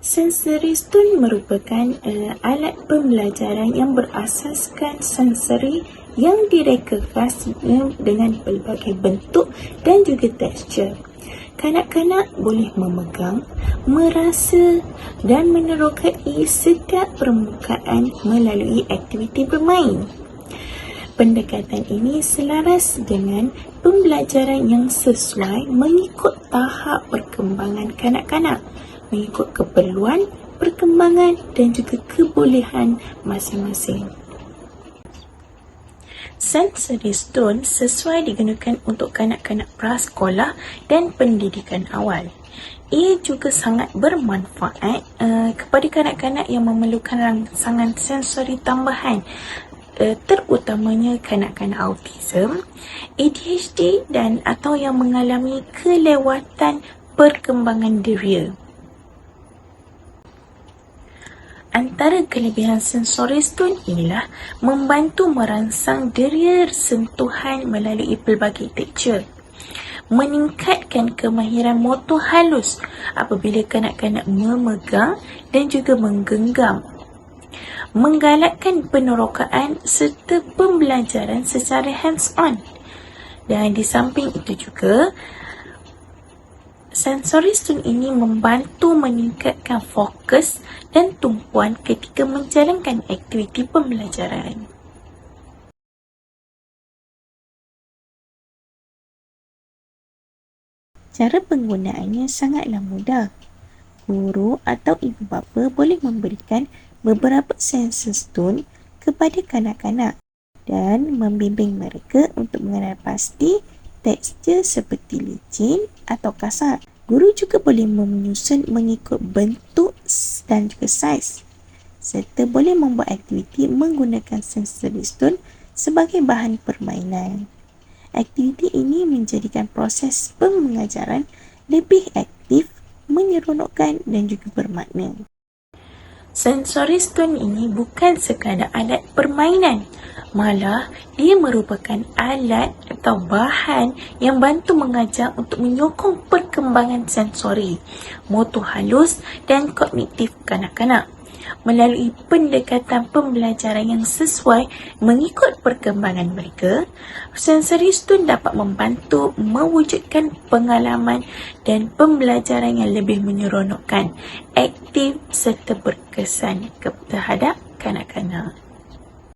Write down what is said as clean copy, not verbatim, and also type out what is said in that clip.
Sensory Stone merupakan alat pembelajaran yang berasaskan sensori yang direkakan dengan pelbagai bentuk dan juga tekstur. Kanak-kanak boleh memegang, merasa dan menerokai setiap permukaan melalui aktiviti bermain. Pendekatan ini selaras dengan pembelajaran yang sesuai mengikut tahap perkembangan kanak-kanak, mengikut keperluan, perkembangan dan juga kebolehan masing-masing. Sensory Stone sesuai digunakan untuk kanak-kanak prasekolah dan pendidikan awal. Ia juga sangat bermanfaat kepada kanak-kanak yang memerlukan rangsangan sensori tambahan, terutamanya kanak-kanak autism, ADHD dan atau yang mengalami kelewatan perkembangan deria. Antara kelebihan Sensory Stone ialah membantu merangsang deria sentuhan melalui pelbagai tekstur, meningkatkan kemahiran motor halus apabila kanak-kanak memegang dan juga menggenggam, menggalakkan penerokaan serta pembelajaran secara hands-on. Dan di samping itu juga, Sensory Stone ini membantu meningkatkan fokus dan tumpuan ketika menjalankan aktiviti pembelajaran. Cara penggunaannya sangatlah mudah. Guru atau ibu bapa boleh memberikan beberapa Sensory Stone kepada kanak-kanak dan membimbing mereka untuk mengenal pasti tekstur seperti licin atau kasar. Guru juga boleh menyusun mengikut bentuk dan juga saiz, serta boleh membuat aktiviti menggunakan Sensory Stone sebagai bahan permainan. Aktiviti ini menjadikan proses pengajaran lebih aktif, menyeronokkan dan juga bermakna. Sensory Stone ini bukan sekadar alat permainan, malah dia merupakan alat atau bahan yang bantu mengajar untuk menyokong perkembangan sensori, motor halus dan kognitif kanak-kanak. Melalui pendekatan pembelajaran yang sesuai mengikut perkembangan mereka, Sensory Stone dapat membantu mewujudkan pengalaman dan pembelajaran yang lebih menyeronokkan, aktif serta berkesan terhadap kanak-kanak.